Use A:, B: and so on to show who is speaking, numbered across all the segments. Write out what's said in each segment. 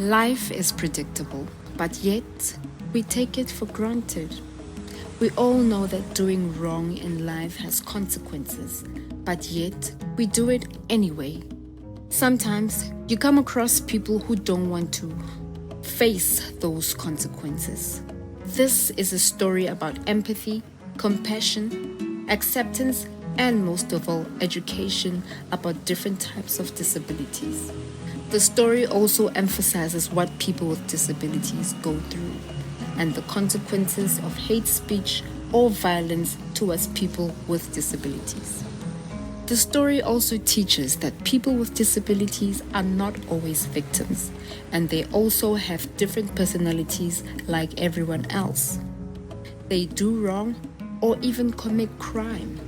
A: Life is predictable, but yet we take it for granted. We all know that doing wrong in life has consequences, but yet we do it anyway. Sometimes you come across people who don't want to face those consequences. This is a story about empathy, compassion, acceptance, and most of all, education about different types of disabilities. The story also emphasizes what people with disabilities go through and the consequences of hate speech or violence towards people with disabilities. The story also teaches that people with disabilities are not always victims, and they also have different personalities like everyone else. They do wrong or even commit crime,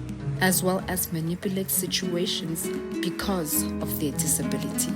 A: as well as manipulate situations because of their disability.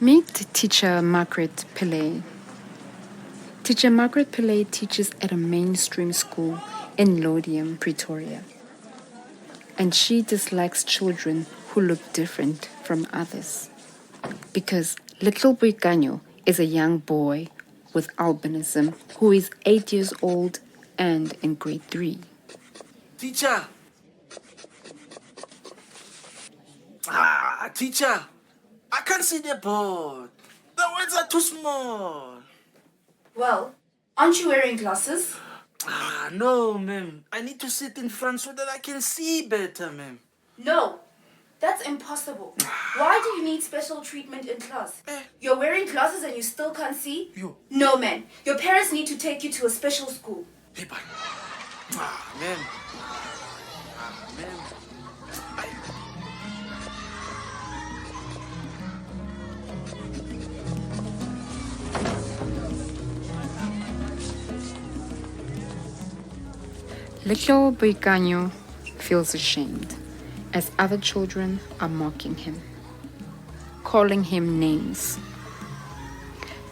A: Meet teacher Margaret Pule. Teacher Margaret Pule teaches at a mainstream school in Lodium, Pretoria. And she dislikes children who look different from others. Because little Boikanyo is a young boy with albinism who is 8 years old and in grade 3.
B: Teacher! Teacher! I can't see the board. The words are too small.
C: Well, aren't you wearing glasses?
B: No, ma'am. I need to sit in front so that I can see better, ma'am.
C: No, that's impossible. Why do you need special treatment in class? You're wearing glasses and you still can't see? No, man. Your parents need to take you to a special school.
B: Hey, but... ma'am. Ma'am.
A: Little Boikanyo feels ashamed as other children are mocking him, calling him names.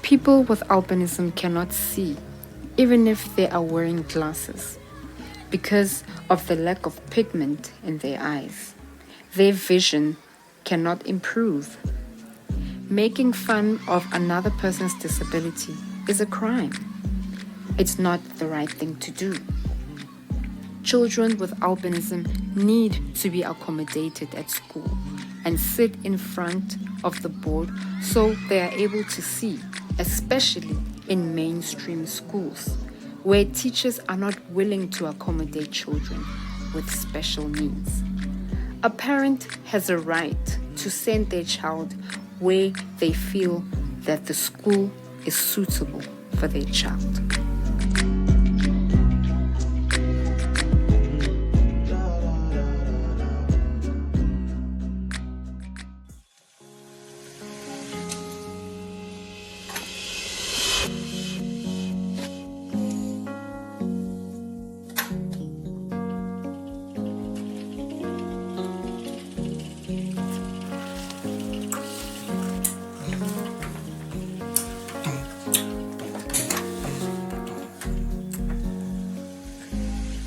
A: People with albinism cannot see, even if they are wearing glasses, because of the lack of pigment in their eyes. Their vision cannot improve. Making fun of another person's disability is a crime. It's not the right thing to do. Children with albinism need to be accommodated at school and sit in front of the board so they are able to see, especially in mainstream schools, where teachers are not willing to accommodate children with special needs. A parent has a right to send their child where they feel that the school is suitable for their child.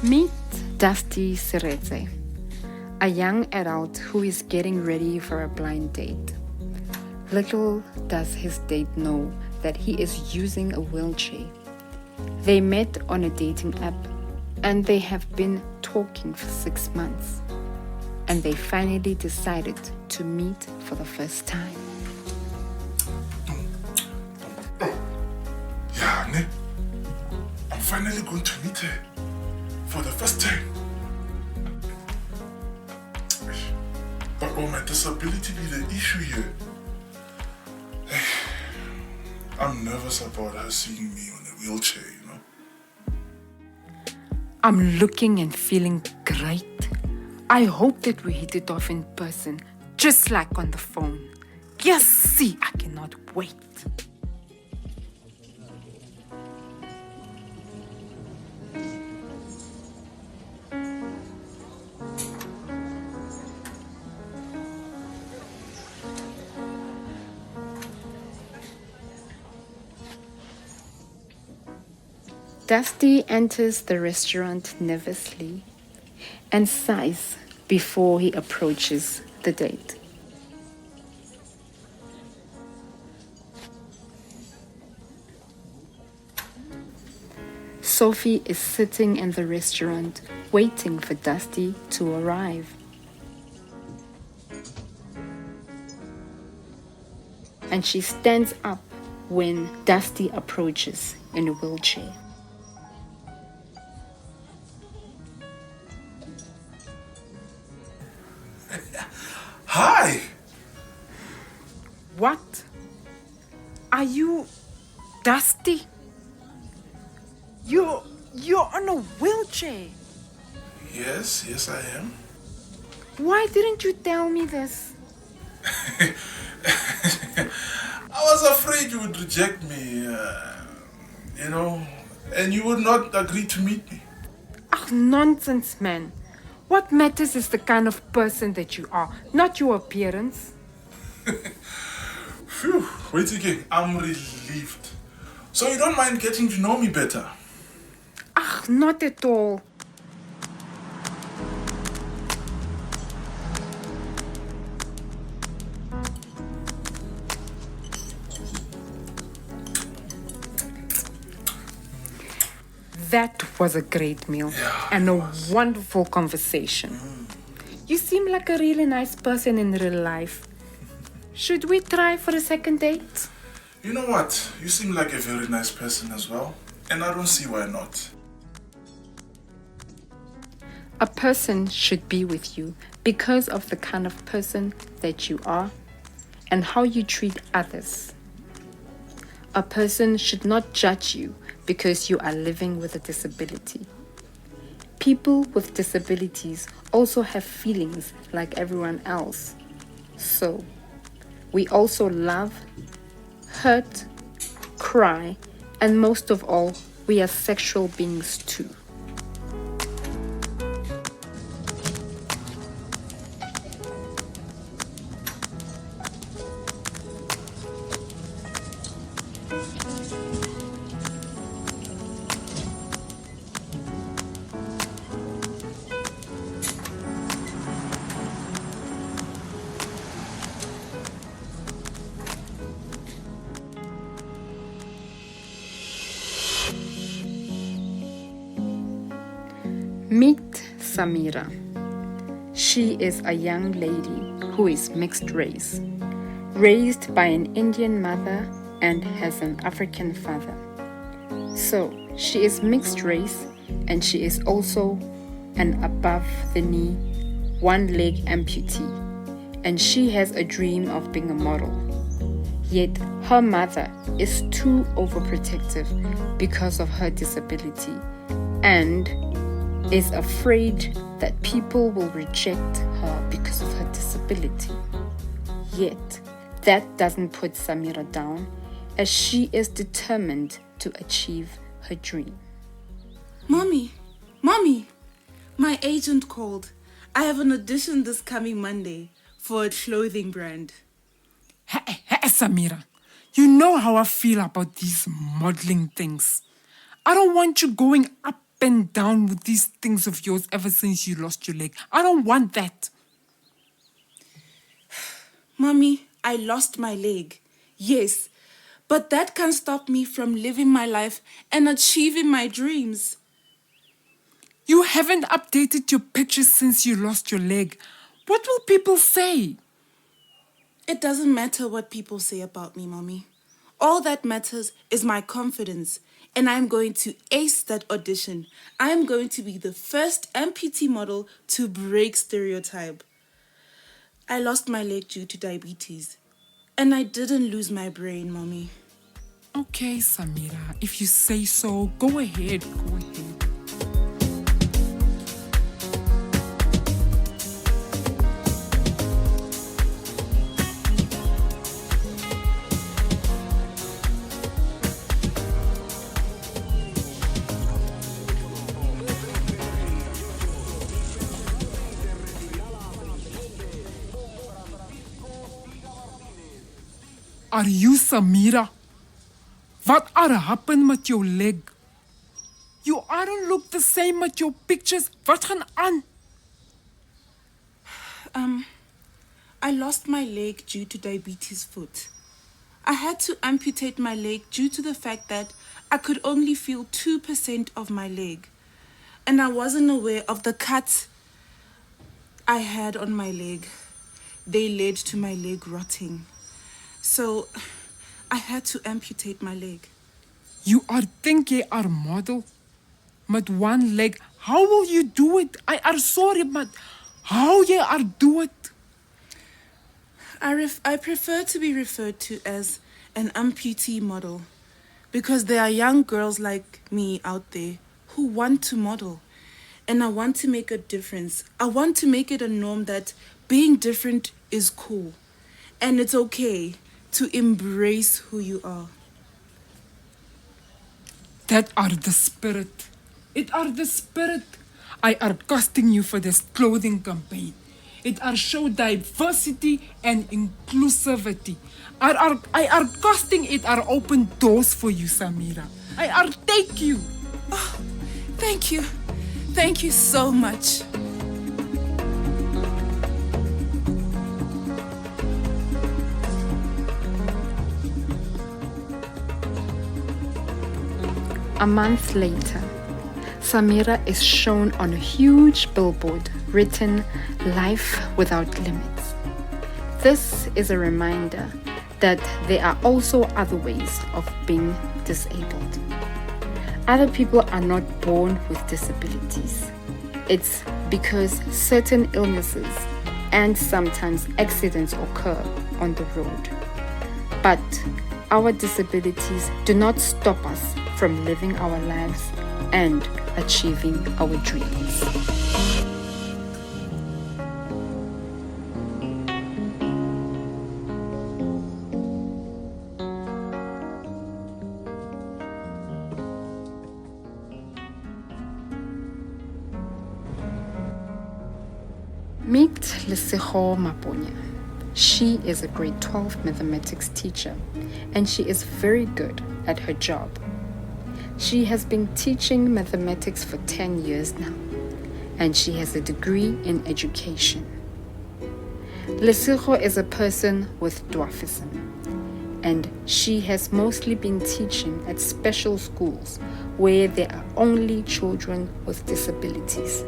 A: Meet Dusty Seretse, a young adult who is getting ready for a blind date. Little does his date know that he is using a wheelchair. They met on a dating app and they have been talking for 6 months. And they finally decided to meet for the first time.
D: Yeah, ne? I'm finally going to meet her for the first time. But will my disability be the issue here? I'm nervous about her seeing me on a wheelchair, you know?
A: I'm looking and feeling great. I hope that we hit it off in person
E: just like on the phone. Yes, see, I cannot wait.
A: Dusty enters the restaurant nervously and sighs before he approaches the date. Sophie is sitting in the restaurant waiting for Dusty to arrive. And she stands up when Dusty approaches in a wheelchair.
D: Hi!
E: What? Are you Dusty? You're on a wheelchair.
D: Yes, I am.
E: Why didn't you tell me this?
D: I was afraid you would reject me, and you would not agree to meet me.
E: Oh, nonsense, man. What matters is the kind of person that you are, not your appearance.
D: Phew, wait again. I'm relieved. So you don't mind getting to know me better?
E: Ah, not at all. That was a great meal and a wonderful conversation. You seem like a really nice person in real life. Should we try for a second date?
D: You know what? You seem like a very nice person as well. And I don't see why not.
A: A person should be with you because of the kind of person that you are and how you treat others. A person should not judge you because you are living with a disability. People with disabilities also have feelings like everyone else. So, we also love, hurt, cry, and most of all, we are sexual beings too. Meet Samira. She is a young lady who is mixed race, raised by an Indian mother and has an African father. So, she is mixed race and she is also an above-the-knee, one-leg amputee, and she has a dream of being a model. Yet, her mother is too overprotective because of her disability and is afraid that people will reject her because of her disability. Yet, that doesn't put Samira down, as she is determined to achieve her dream.
F: Mommy, my agent called. I have an audition this coming Monday for a clothing brand.
E: Hey, Samira, you know how I feel about these modeling things. I don't want you going up and down with these things of yours ever since you lost your leg. I don't want that.
F: Mommy, I lost my leg. Yes, but that can't stop me from living my life and achieving my dreams.
E: You haven't updated your pictures since you lost your leg. What will people say?
F: It doesn't matter what people say about me, Mommy. All that matters is my confidence. And I'm going to ace that audition. I'm going to be the first amputee model to break stereotype. I lost my leg due to diabetes. And I didn't lose my brain, Mommy.
E: Okay, Samira, if you say so, go ahead. are you Samira? Wat are happen met jou leg? You aren't look the same met jou pictures. Wat gaan aan?
F: I lost my leg due to diabetes foot. I had to amputate my leg due to the fact that I could only feel 2% of my leg. And I wasn't aware of the cuts I had on my leg. They led to my leg rotting. So I had to amputate my leg.
E: You are think jy are model met one leg. How will you do it? I are sorry, but how you are do it?
F: I prefer to be referred to as an amputee model because there are young girls like me out there who want to model, and I want to make a difference. I want to make it a norm that being different is cool and it's okay to embrace who you are.
E: That are the spirit. It are the spirit. I are casting you for this clothing campaign. It are show diversity and inclusivity. I are casting it are open doors for you, Samira. I are take you.
F: Oh, thank you. Thank you so much.
A: A month later, Samira is shown on a huge billboard written "Life Without Limits." This is a reminder that there are also other ways of being disabled. Other people are not born with disabilities. It's because certain illnesses and sometimes accidents occur on the road. But our disabilities do not stop us from living our lives and achieving our dreams. Meet Lesego Maponya. She is a grade 12 mathematics teacher, and she is very good at her job. She has been teaching mathematics for 10 years now, and she has a degree in education. Lesego is a person with dwarfism, and she has mostly been teaching at special schools where there are only children with disabilities.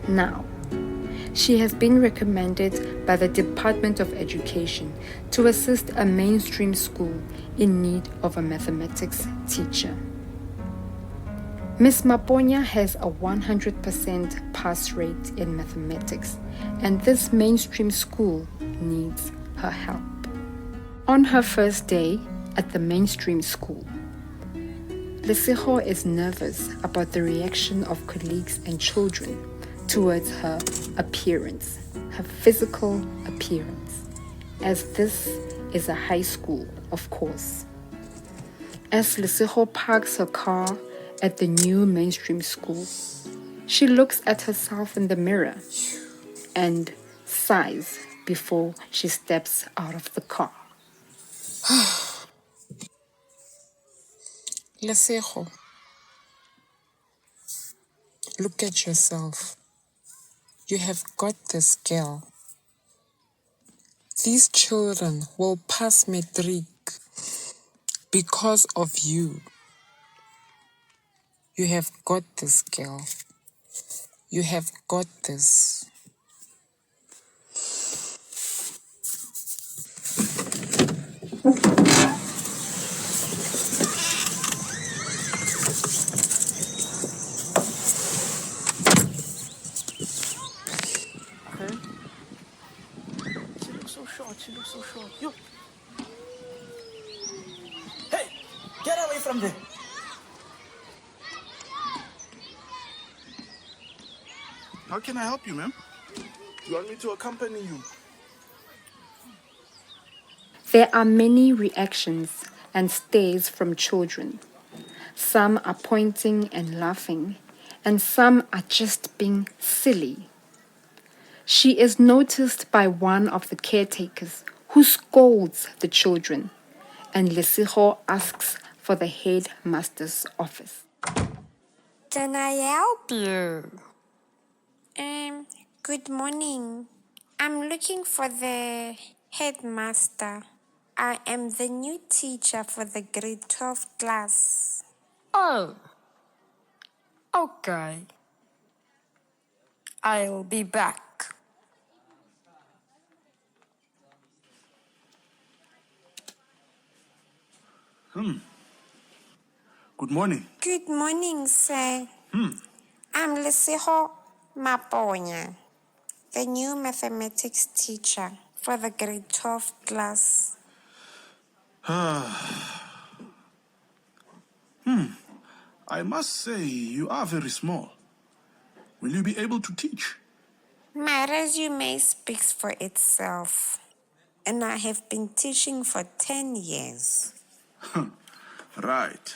A: Now, she has been recommended by the Department of Education to assist a mainstream school in need of a mathematics teacher. Ms. Maponya has a 100% pass rate in mathematics, and this mainstream school needs her help. On her first day at the mainstream school, Lesego is nervous about the reaction of colleagues and children towards her appearance, her physical appearance, as this is a high school, of course. As Lesego parks her car at the new mainstream school, she looks at herself in the mirror and sighs before she steps out of the car.
E: Lesego, look at yourself. You have got this girl. These children will pass matric because of you. You have got this, girl. You have got this.
B: She looks so short. You. Hey, get away from there.
D: How can I help you, ma'am? You want me to accompany you?
A: There are many reactions and stares from children. Some are pointing and laughing, and some are just being silly. She is noticed by one of the caretakers who scolds the children, and Lesego asks for the headmaster's office.
G: Can I help you? Good morning. I'm looking for the headmaster. I am the new teacher for the grade 12 class. Oh, okay. I'll be back.
D: Good morning.
G: Good morning, sir. I'm Lesego Maponya, the new mathematics teacher for the grade 12 class.
D: I must say, you are very small. Will you be able to teach?
G: My resume speaks for itself, and I have been teaching for 10 years.
D: Right.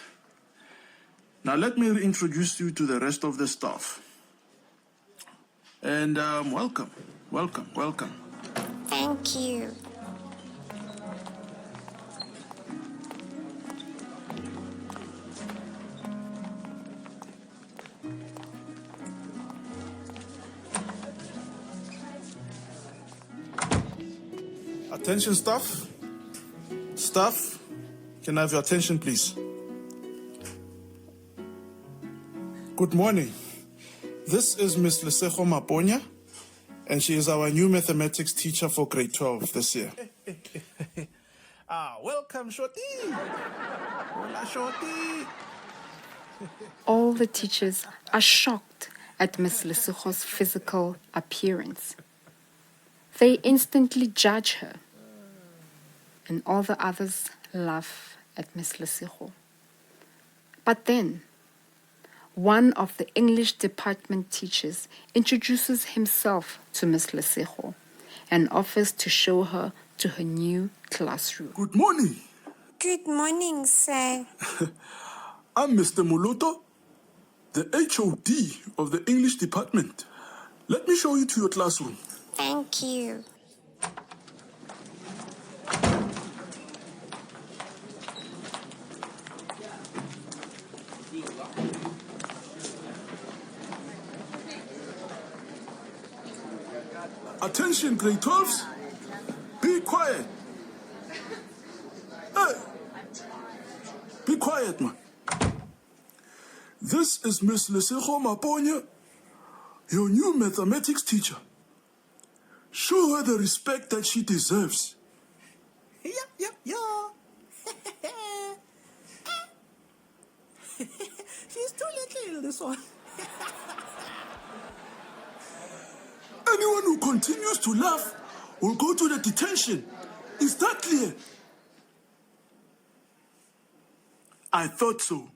D: Now let me introduce you to the rest of the staff. And welcome.
G: Thank you.
D: Attention, staff. Staff, can I have your attention, please? Good morning. This is Miss Lesego Maponya, and she is our new mathematics teacher for grade 12 this year. Welcome, Shorty. Hola, Shorty.
A: All the teachers are shocked at Miss Lesego's physical appearance. They instantly judge her, and all the others laugh at Miss Lesego. But then, one of the English department teachers introduces himself to Miss Lesego and offers to show her to her new classroom.
D: Good morning.
G: Good morning, sir.
D: I'm Mr. Moloto, the HOD of the English department. Let me show you to your classroom.
G: Thank you.
D: Attention, grade 12s. Be quiet. Hey. Be quiet, man. This is Miss Lesego Maponya, your new mathematics teacher. Show her the respect that she deserves.
H: Yeah. She's too little, this one.
D: Anyone who continues to laugh will go to the detention. Is that clear? I thought so.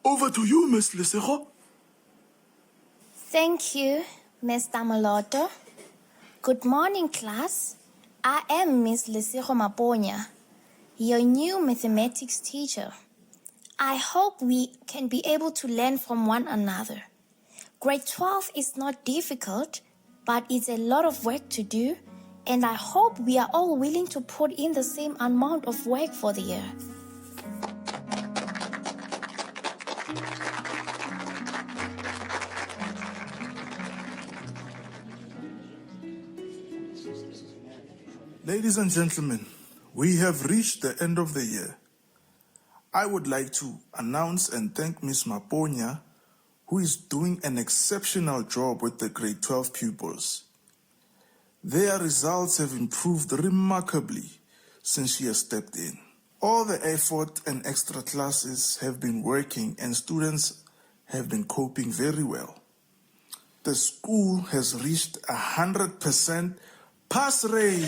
D: Over to you, Miss Lesego.
I: Thank you, Mr. Moloto. Good morning, class. I am Miss Lesego Maponya, your new mathematics teacher. I hope we can be able to learn from one another. Grade 12 is not difficult, but it's a lot of work to do, and I hope we are all willing to put in the same amount of work for the year.
D: Ladies and gentlemen, we have reached the end of the year. I would like to announce and thank Ms. Maponya, who is doing an exceptional job with the grade 12 pupils. Their results have improved remarkably since she has stepped in. All the effort and extra classes have been working and students have been coping very well. The school has reached 100% pass rate.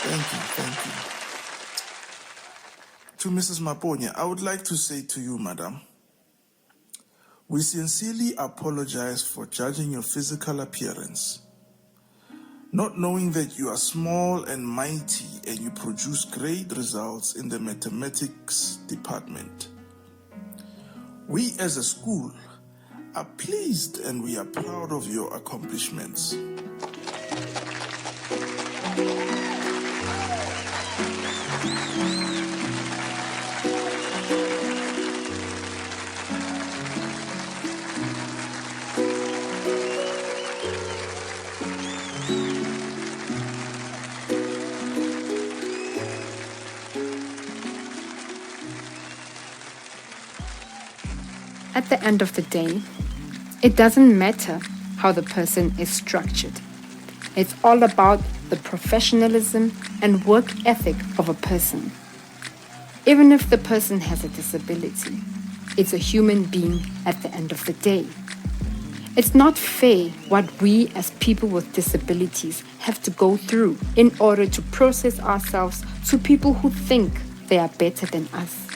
D: Thank you. To Mrs. Maponya, I would like to say to you, madam, we sincerely apologize for judging your physical appearance. Not knowing that you are small and mighty and you produce great results in the mathematics department. We as a school are pleased and we are proud of your accomplishments.
A: At the end of the day, it doesn't matter how the person is structured. It's all about the professionalism and work ethic of a person. Even if the person has a disability, it's a human being at the end of the day. It's not fair what we as people with disabilities have to go through in order to process ourselves to people who think they are better than us.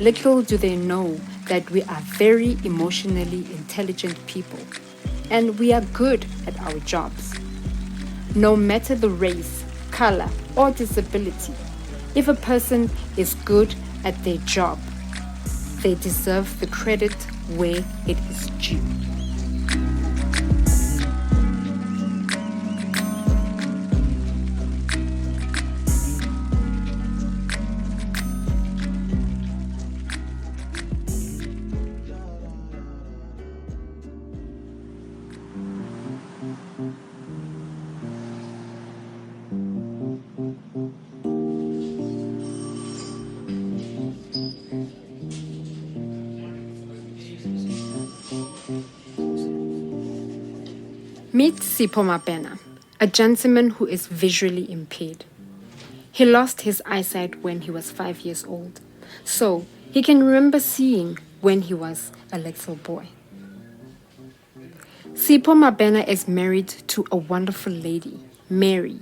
A: Little do they know that we are very emotionally intelligent people, and we are good at our jobs. No matter the race, color, or disability, if a person is good at their job, they deserve the credit where it is due. Meet Sipho Mabena, a gentleman who is visually impaired. He lost his eyesight when he was 5 years old, so he can remember seeing when he was a little boy. Sipho Mabena is married to a wonderful lady, Mary,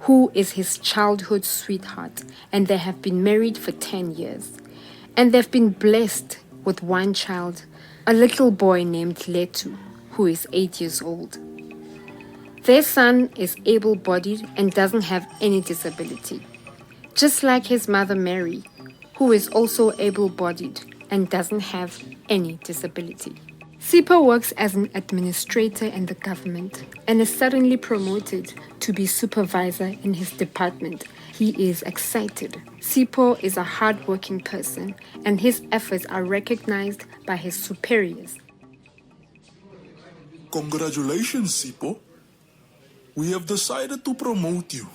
A: who is his childhood sweetheart, and they have been married for 10 years. And they've been blessed with one child, a little boy named Letu, who is 8 years old. Their son is able-bodied and doesn't have any disability, just like his mother Mary, who is also able-bodied and doesn't have any disability. Sipho works as an administrator in the government and is suddenly promoted to be supervisor in his department. He is excited. Sipho is a hard-working person and his efforts are recognized by his superiors.
D: Congratulations, Sipho. We have decided to promote you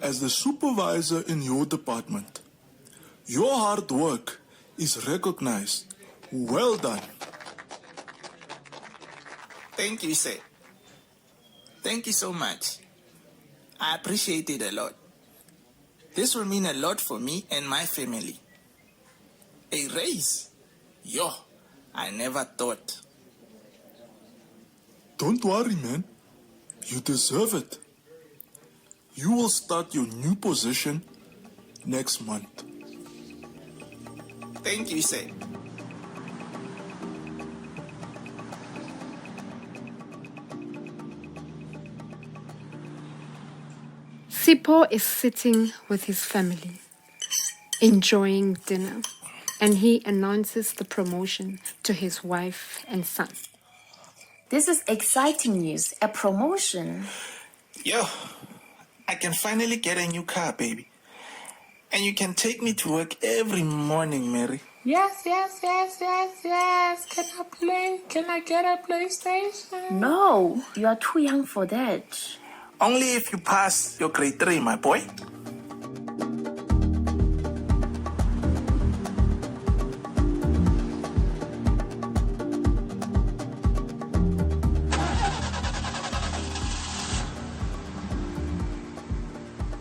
D: as the supervisor in your department. Your hard work is recognized. Well done.
J: Thank you, sir. Thank you so much. I appreciate it a lot. This will mean a lot for me and my family. A raise? Yo, I never thought.
D: Don't worry, man. You deserve it. You will start your new position next month.
J: Thank you, sir.
A: Sipho is sitting with his family, enjoying dinner, and he announces the promotion to his wife and son.
I: This is exciting news, a promotion.
J: Yo, I can finally get a new car, baby. And you can take me to work every morning, Mary.
E: Yes. Can I get a PlayStation?
I: No, you are too young for that.
J: Only if you pass your grade 3, my boy.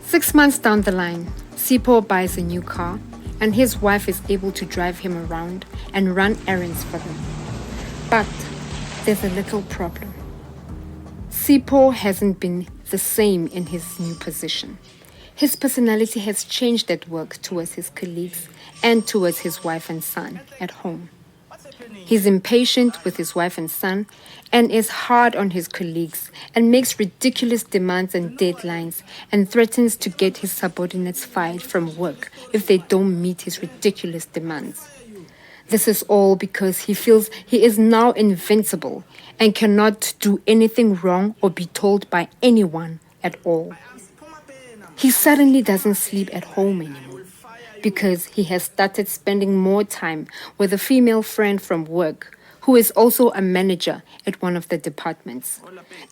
A: Six months down the line, Sipho buys a new car, and his wife is able to drive him around and run errands for them. But there's a little problem. Sipho hasn't been the same in his new position. His personality has changed at work towards his colleagues and towards his wife and son at home. He's impatient with his wife and son and is hard on his colleagues and makes ridiculous demands and deadlines and threatens to get his subordinates fired from work if they don't meet his ridiculous demands. This is all because he feels he is now invincible and cannot do anything wrong or be told by anyone at all. He suddenly doesn't sleep at home anymore because he has started spending more time with a female friend from work who is also a manager at one of the departments,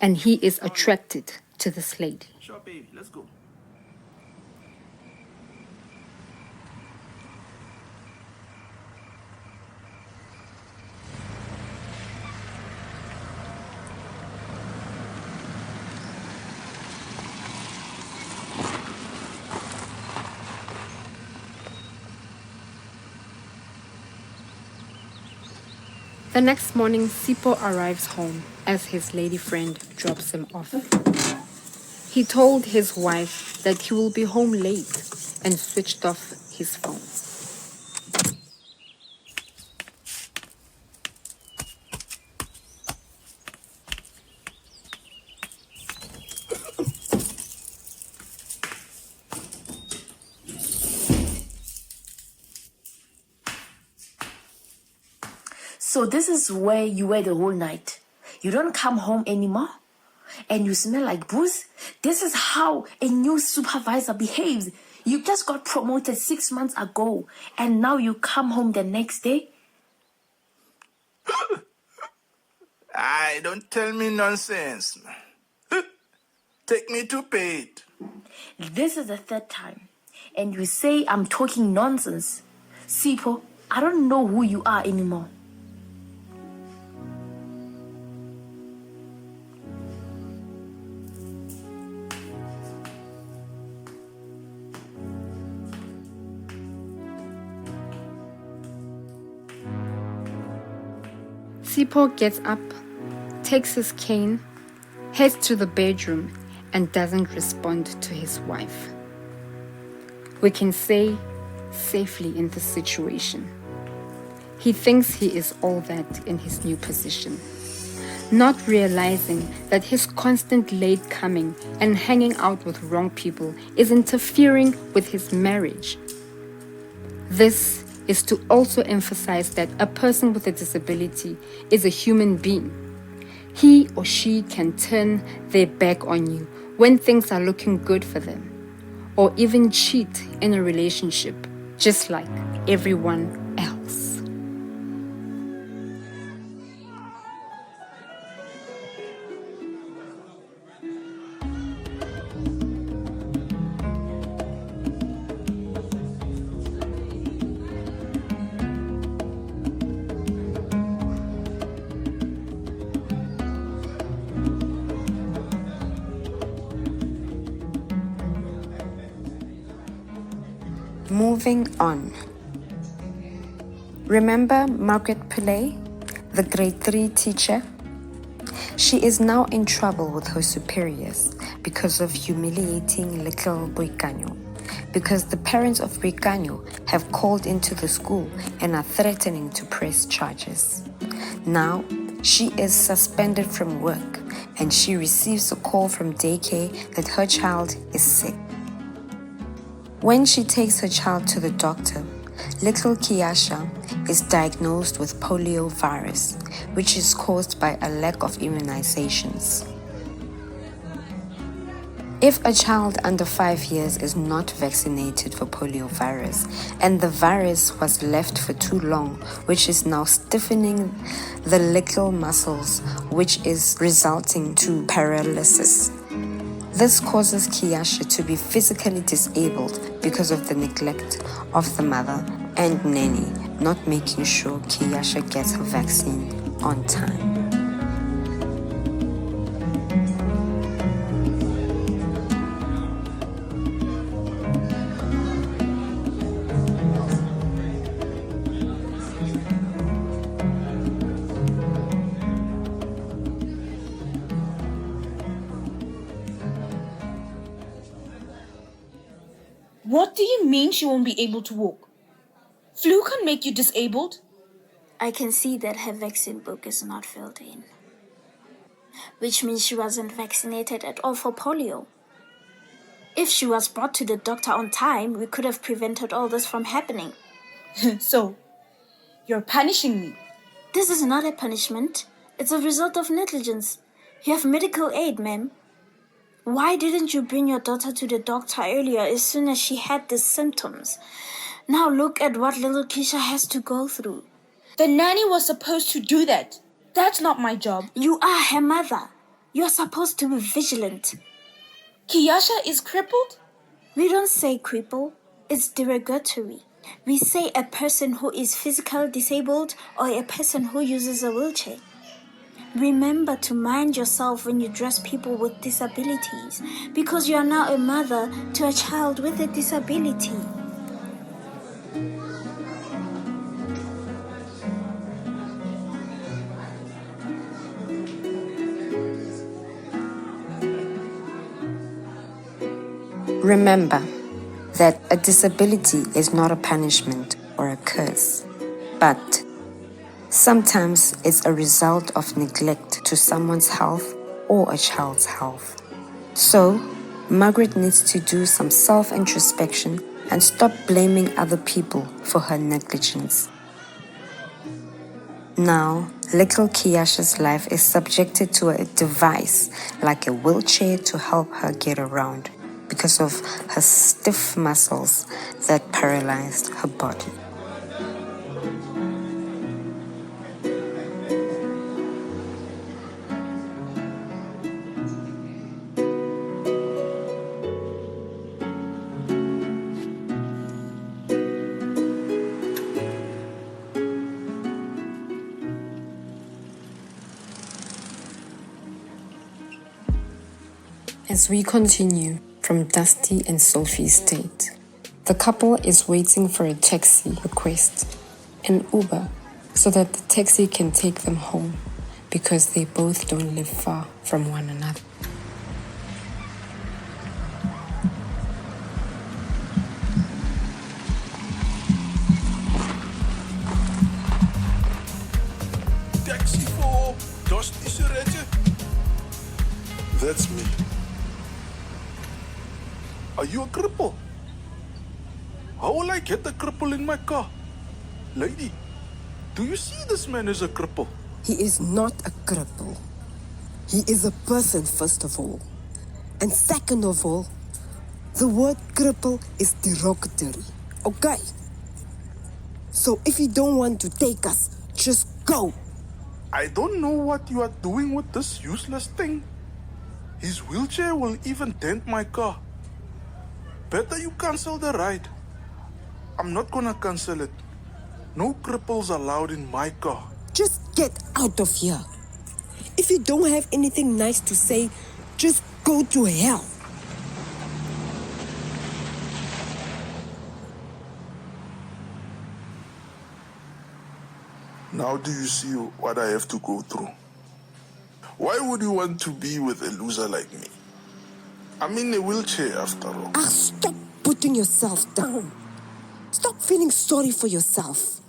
A: and he is attracted to this lady.
B: Sure, baby, let's go.
A: The next morning, Sipho arrives home as his lady friend drops him off. He told his wife that he will be home late and switched off his phone.
K: So this is where you were the whole night. You don't come home anymore? And you smell like booze? This is how a new supervisor behaves. You just got promoted 6 months ago, and now you come home the next day?
D: Don't tell me nonsense. Take me to bed.
K: This is the third time, and you say I'm talking nonsense. Sipho, I don't know who you are anymore.
A: Sipho gets up, takes his cane, heads to the bedroom, and doesn't respond to his wife. We can say safely in this situation, he thinks he is all that in his new position, not realizing that his constant late coming and hanging out with wrong people is interfering with his marriage. This is to also emphasize that a person with a disability is a human being. He or she can turn their back on you when things are looking good for them, or even cheat in a relationship, just like everyone else. Moving on. Remember Margaret Pule, the grade 3 teacher? She is now in trouble with her superiors because of humiliating little Boikanyo, because the parents of Boikanyo have called into the school and are threatening to press charges. Now, she is suspended from work and she receives a call from daycare that her child is sick. When she takes her child to the doctor, little Kiasha is diagnosed with polio virus, which is caused by a lack of immunizations. If a child under 5 years is not vaccinated for polio virus and the virus was left for too long, which is now stiffening the little muscles, which is resulting to paralysis. This causes Kiasha to be physically disabled because of the neglect of the mother and nanny not making sure Kiasha gets her vaccine on time.
C: What do you mean she won't be able to walk? Flu can make you disabled.
I: I can see that her vaccine book is not filled in, which means she wasn't vaccinated at all for polio. If she was brought to the doctor on time, we could have prevented all this from happening.
C: So, You're punishing me.
L: This is not a punishment. It's a result of negligence. You have medical aid, ma'am. Why didn't you bring your daughter to the doctor earlier as soon as she had the symptoms? Now look at what little Keisha has to go through.
C: The nanny was supposed to do that. That's not my job.
L: You are her mother. You're supposed to be vigilant.
C: Kiyasha is crippled?
L: We don't say cripple. It's derogatory. We say a person who is physically disabled or a person who uses a wheelchair. Remember to mind yourself when you dress people with disabilities, because you are now a mother to a child with a disability.
M: Remember that a disability is not a punishment or a curse, but sometimes it's a result of neglect to someone's health or a child's health. So, Margaret needs to do some self-introspection and stop blaming other people for her negligence. Now, little Kiyasha's life is subjected to a device like a wheelchair to help her get around because of her stiff muscles that paralyzed her body. As we continue from Dusty and Sophie's date, the couple is waiting for a taxi request, an Uber, so that the taxi can take them home because they both don't live far from one another.
D: Taxi for Dusty Seretje. That's me. Are you a cripple? How will I get a cripple in my car? Lady, do you see this man as a cripple?
N: He is not a cripple. He is a person, first of all. And second of all, the word cripple is derogatory. Okay? So if you don't want to take us, just go.
D: I don't know what you are doing with this useless thing. His wheelchair will even dent my car. Better you cancel the ride. I'm not gonna cancel it. No cripples allowed in my car.
N: Just get out of here. If you don't have anything nice to say, just go to hell.
D: Now do you see what I have to go through? Why would you want to be with a loser like me? I'm in a wheelchair after all.
N: Stop putting yourself down. Stop feeling sorry for yourself.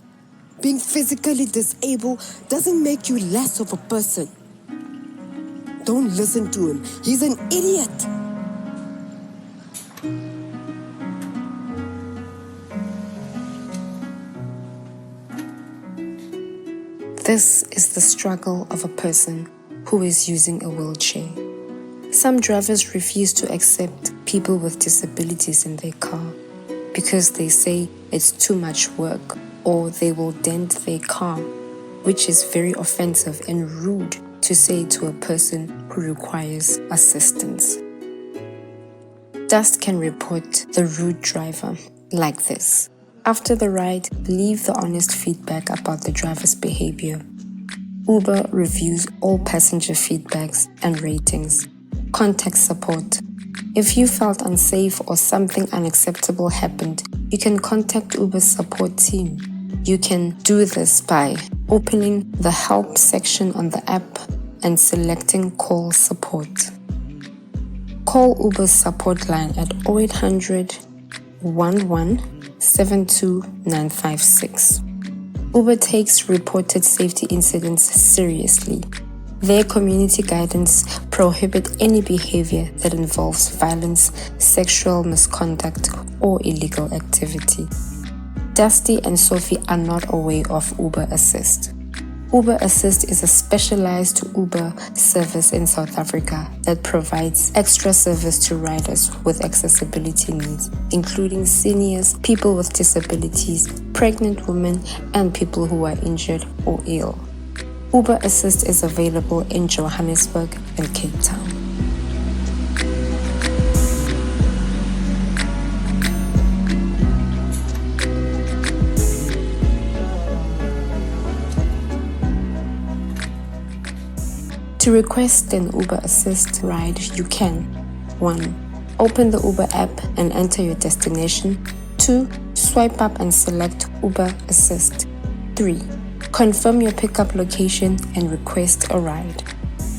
N: Being physically disabled doesn't make you less of a person. Don't listen to him. He's an idiot.
M: This is the struggle of a person who is using a wheelchair. Some drivers refuse to accept people with disabilities in their car because they say it's too much work or they will dent their car, which is very offensive and rude to say to a person who requires assistance. Dust can report the rude driver like this. After the ride, leave the honest feedback about the driver's behavior. Uber reviews all passenger feedbacks and ratings. Contact support. If you felt unsafe or something unacceptable happened, you can contact Uber's support team. You can do this by opening the help section on the app and selecting call support. Call Uber's support line at 0800 11 72956. Uber takes reported safety incidents seriously. Their community guidance prohibits any behavior that involves violence, sexual misconduct, or illegal activity. Dusty and Sophie are not aware of Uber Assist. Uber Assist is a specialized Uber service in South Africa that provides extra service to riders with accessibility needs, including seniors, people with disabilities, pregnant women, and people who are injured or ill. Uber Assist is available in Johannesburg and Cape Town. To request an Uber Assist ride, you can 1. Open the Uber app and enter your destination. 2. Swipe up and select Uber Assist. 3. Confirm your pickup location and request a ride.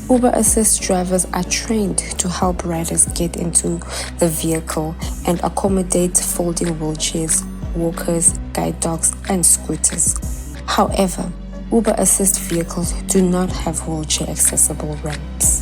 M: Uber Assist drivers are trained to help riders get into the vehicle and accommodate folding wheelchairs, walkers, guide dogs, and scooters. However, Uber Assist vehicles do not have wheelchair accessible ramps.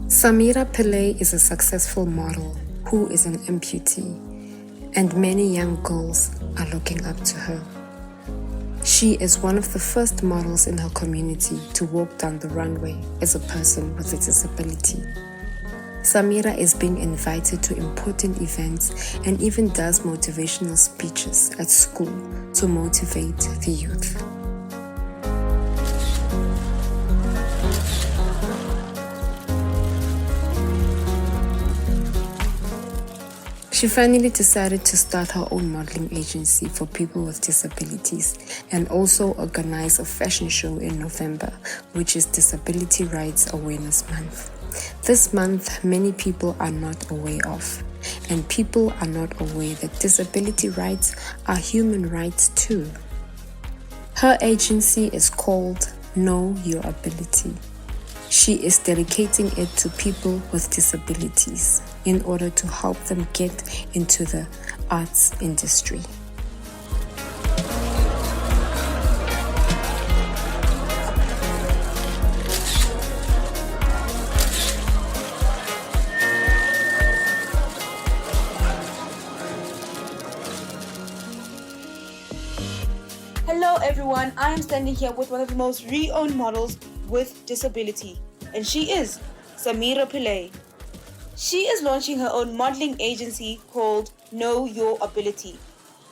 M: Samira Pule is a successful model who is an amputee, and many young girls are looking up to her. She is one of the first models in her community to walk down the runway as a person with a disability. Samira is being invited to important events and even does motivational speeches at school to motivate the youth. She finally decided to start her own modeling agency for people with disabilities and also organize a fashion show in November, which is Disability Rights Awareness Month. This month, many people are not aware of, and people are not aware that disability rights are human rights too. Her agency is called Know Your Ability. She is dedicating it to people with disabilities in order to help them get into the arts industry.
F: Hello everyone, I am standing here with one of the most renowned models with disability, and she is Samira Pule. She is launching her own modeling agency called Know Your Ability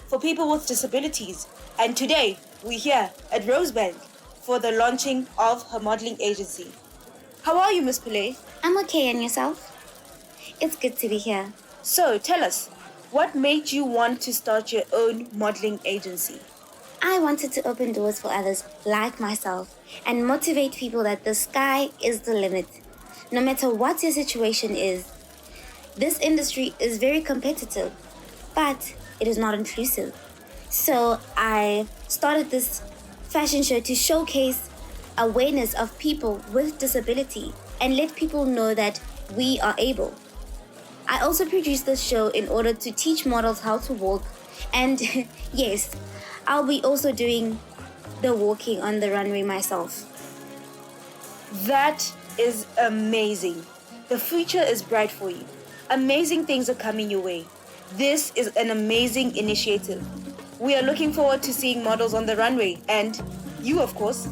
F: for people with disabilities, and today we're here at Rosebank for the launching of her modeling agency. How are you, Miss Pule?
O: I'm okay, and yourself? It's good to be here.
F: So tell us, what made you want to start your own modeling agency?
O: I wanted to open doors for others like myself and motivate people that the sky is the limit. No matter what your situation is, this industry is very competitive, but it is not inclusive. So I started this fashion show to showcase awareness of people with disability and let people know that we are able. I also produced this show in order to teach models how to walk, and yes, I'll be also doing the walking on the runway myself.
F: That is amazing. The future is bright for you. Amazing things are coming your way. This is an amazing initiative. We are looking forward to seeing models on the runway, and you, of course.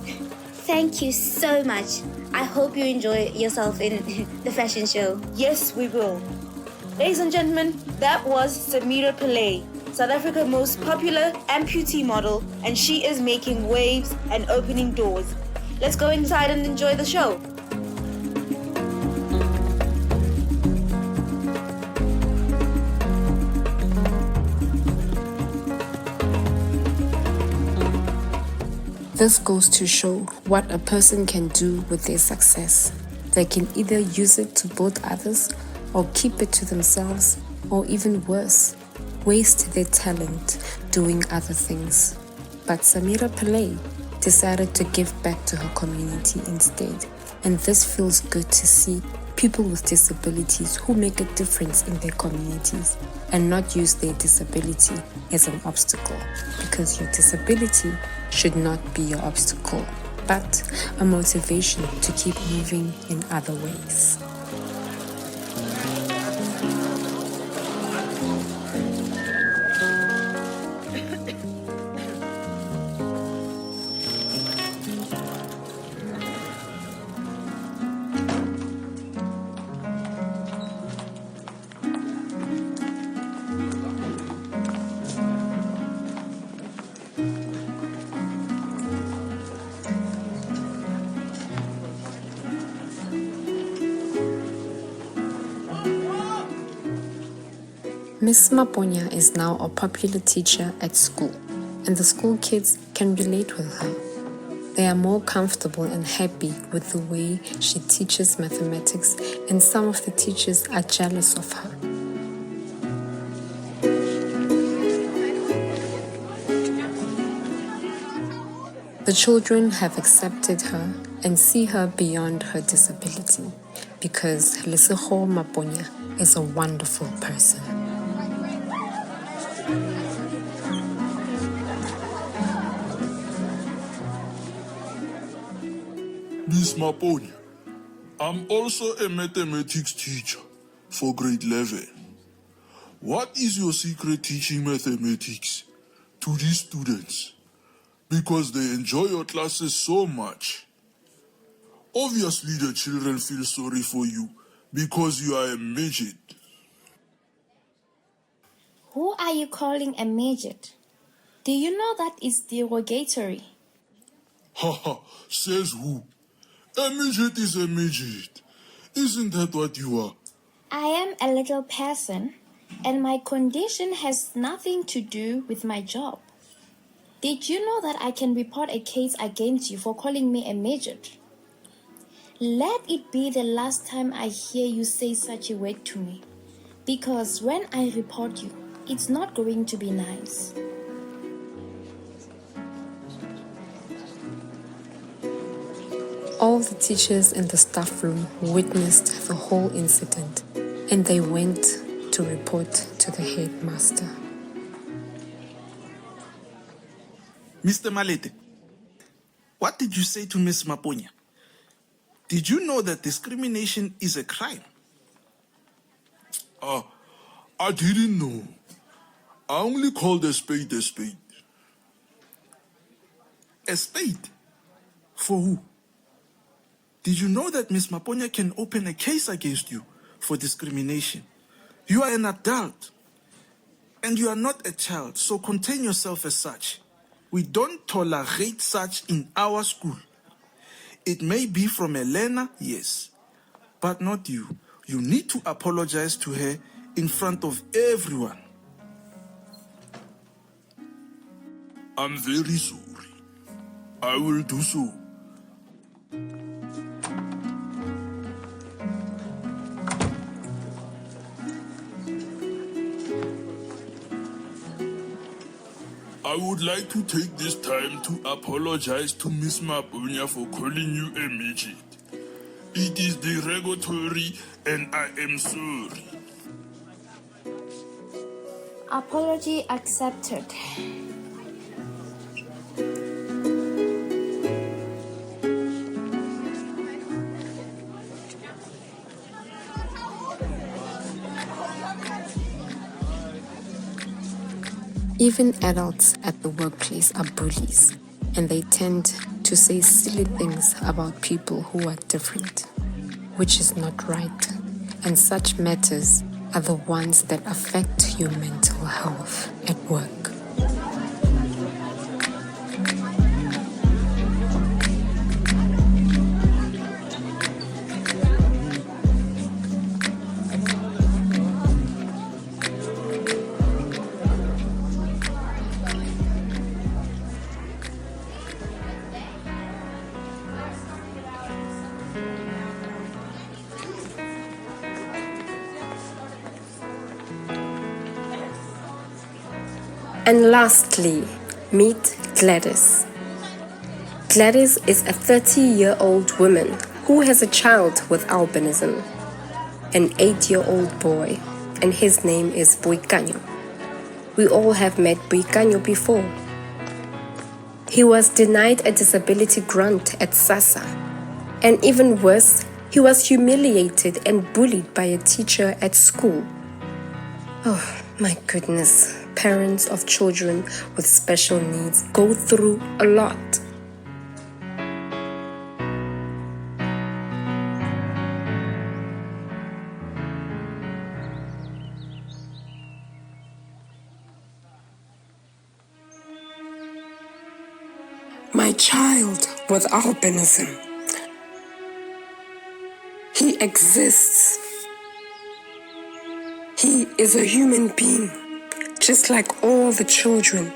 O: Thank you so much. I hope you enjoy yourself in the fashion show.
F: Yes, we will. Ladies and gentlemen, that was Samira Pule, South Africa's most popular amputee model, and she is making waves and opening doors. Let's go inside and enjoy the show.
M: This goes to show what a person can do with their success. They can either use it to build others, or keep it to themselves, or even worse, waste their talent doing other things. But Samira Pule decided to give back to her community instead, and this feels good to see people with disabilities who make a difference in their communities and not use their disability as an obstacle, because your disability should not be your obstacle, but a motivation to keep moving in other ways. Miss Maponya is now a popular teacher at school, and the school kids can relate with her. They are more comfortable and happy with the way she teaches mathematics, and some of the teachers are jealous of her. The children have accepted her and see her beyond her disability, because Lesego Maponya is a wonderful person.
D: Miss Maponya, I'm also a mathematics teacher for grade 11. What is your secret teaching mathematics to these students? Because they enjoy your classes so much. Obviously, the children feel sorry for you because you are a midget.
I: Who are you calling a midget? Do you know that is derogatory?
D: Haha, says who? A midget is a midget. Isn't that what you are?
I: I am a little person, and my condition has nothing to do with my job. Did you know that I can report a case against you for calling me a midget? Let it be the last time I hear you say such a word to me, because when I report you, it's not going to be nice.
M: All the teachers in the staff room witnessed the whole incident, and they went to report to the headmaster.
B: Mr. Malete, what did you say to Miss Maponya? Did you know that discrimination is a crime?
D: I didn't know. I only called a spade a spade.
B: A spade? For who? Did you know that Miss Maponya can open a case against you for discrimination? You are an adult, and you are not a child, so contain yourself as such. We don't tolerate such in our school. It may be from a learner, yes, but not you. You need to apologize to her in front of everyone.
D: I'm very sorry. I will do so. I would like to take this time to apologize to Miss Maponya for calling you a midget. It is derogatory and I am sorry.
I: Apology accepted.
M: Even adults at the workplace are bullies, and they tend to say silly things about people who are different, which is not right. And such matters are the ones that affect your mental health at work. And lastly, meet Gladys. Gladys is a 30-year-old woman who has a child with albinism, an 8-year-old boy, and his name is Boikanyo. We all have met Boikanyo before. He was denied a disability grant at SASSA, and even worse, he was humiliated and bullied by a teacher at school. Oh my goodness, parents of children with special needs go through a lot. My child with albinism. He exists. He is a human being, just like all the children.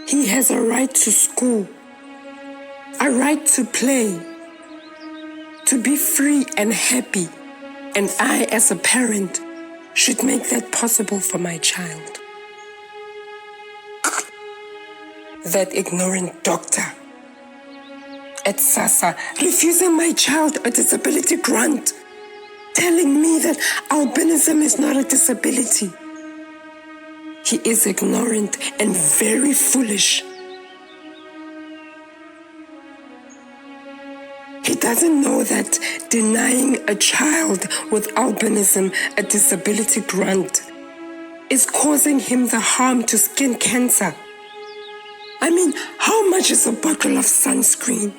M: He has a right to school, a right to play, to be free and happy. And I, as a parent, should make that possible for my child. That ignorant doctor at SASSA refusing my child a disability grant, telling me that albinism is not a disability. He is ignorant and very foolish. He doesn't know that denying a child with albinism a disability grant is causing him the harm to skin cancer. I mean, how much is a bottle of sunscreen?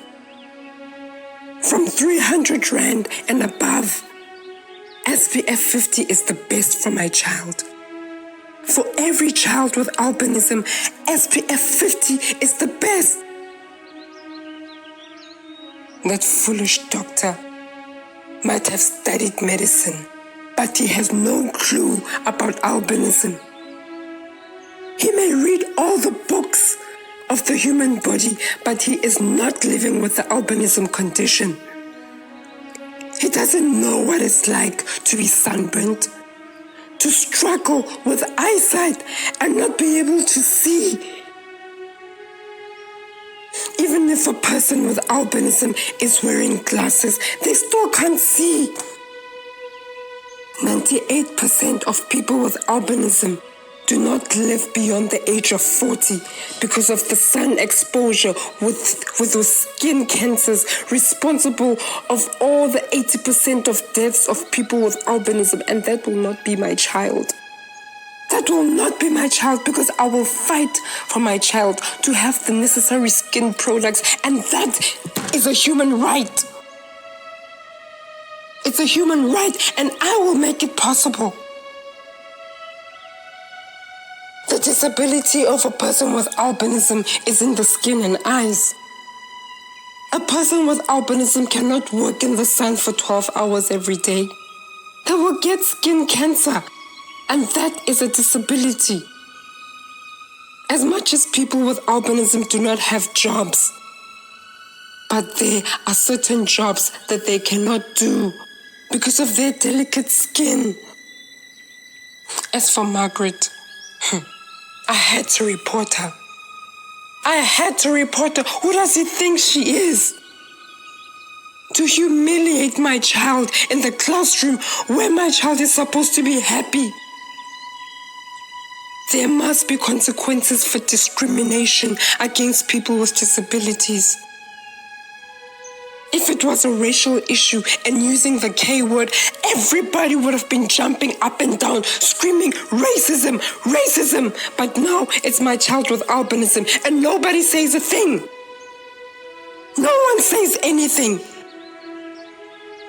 M: From 300 Rand and above. SPF 50 is the best for my child. For every child with albinism, SPF 50 is the best. That foolish doctor might have studied medicine, but he has no clue about albinism. He may read all the books of the human body, but he is not living with the albinism condition. He doesn't know what it's like to be sunburnt, to struggle with eyesight and not be able to see. Even if a person with albinism is wearing glasses, they still can't see. 98% of people with albinism do not live beyond the age of 40 because of the sun exposure with those skin cancers responsible of all the 80% of deaths of people with albinism. And that will not be my child. That will not be my child, because I will fight for my child to have the necessary skin products, and that is a human right. It's a human right, and I will make it possible. The disability of a person with albinism is in the skin and eyes. A person with albinism cannot work in the sun for 12 hours every day. They will get skin cancer, and that is a disability. As much as people with albinism do not have jobs, but there are certain jobs that they cannot do because of their delicate skin. As for Margaret, I had to report her. Who does he think she is? To humiliate my child in the classroom where my child is supposed to be happy. There must be consequences for discrimination against people with disabilities. If it was a racial issue and using the K word, everybody would have been jumping up and down, screaming, racism, racism. But now it's my child with albinism and nobody says a thing. No one says anything.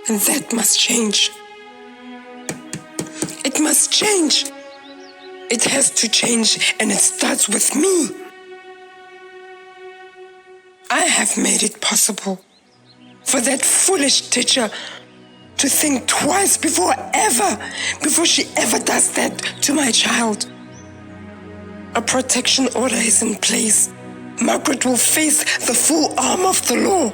M: And that must change. It must change. It has to change, and it starts with me. I have made it possible for that foolish teacher to think twice before she ever does that to my child. A protection order is in place. Margaret will face the full arm of the law.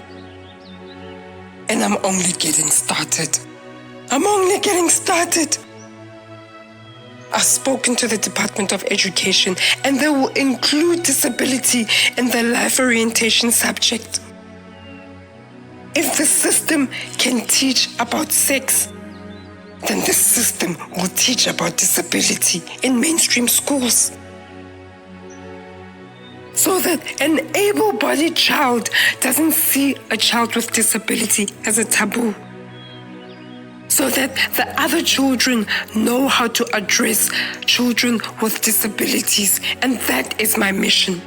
M: And I'm only getting started.
E: I've spoken to the Department of Education and they will include disability in the life orientation subject. If the system can teach about sex, then the system will teach about disability in mainstream schools. So that an able-bodied child doesn't see a child with disability as a taboo. So that the other children know how to address children with disabilities. And that is my mission.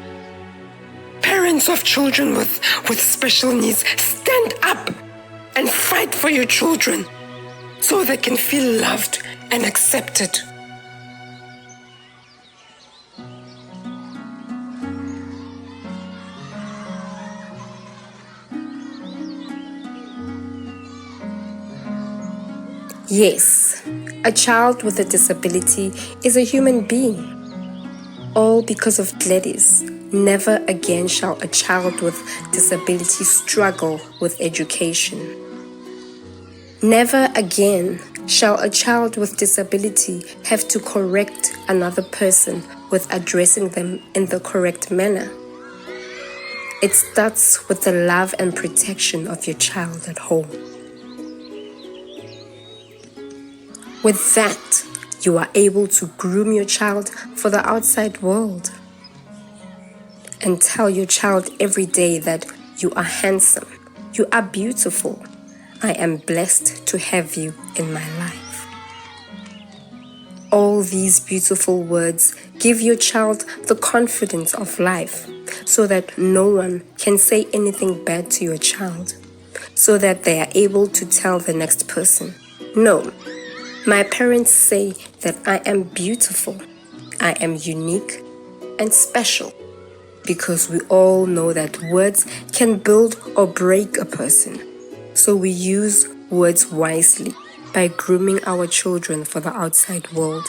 E: Parents of children with special needs, stand up and fight for your children so they can feel loved and accepted.
M: Yes, a child with a disability is a human being. All because of Gladys. Never again shall a child with disability struggle with education. Never again shall a child with disability have to correct another person with addressing them in the correct manner. It starts with the love and protection of your child at home. With that, you are able to groom your child for the outside world and tell your child every day that you are handsome, you are beautiful, I am blessed to have you in my life. All these beautiful words give your child the confidence of life so that no one can say anything bad to your child, so that they are able to tell the next person, no, my parents say that I am beautiful, I am unique and special, because we all know that words can build or break a person. So we use words wisely by grooming our children for the outside world,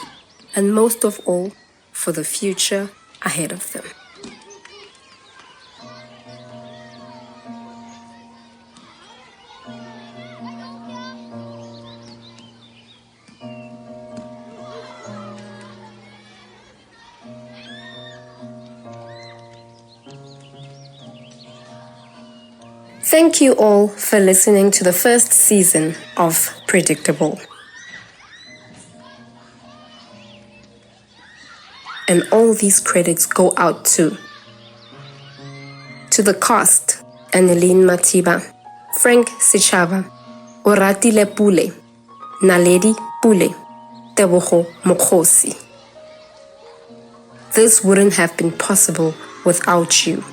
M: and most of all, for the future ahead of them. Thank you all for listening to the first season of Predictable. And all these credits go out to the cast: Anneline Mathiba, Frank Sichava, Oratile Pule, Naledi Pule, Tebogo Mokhosi. This wouldn't have been possible without you.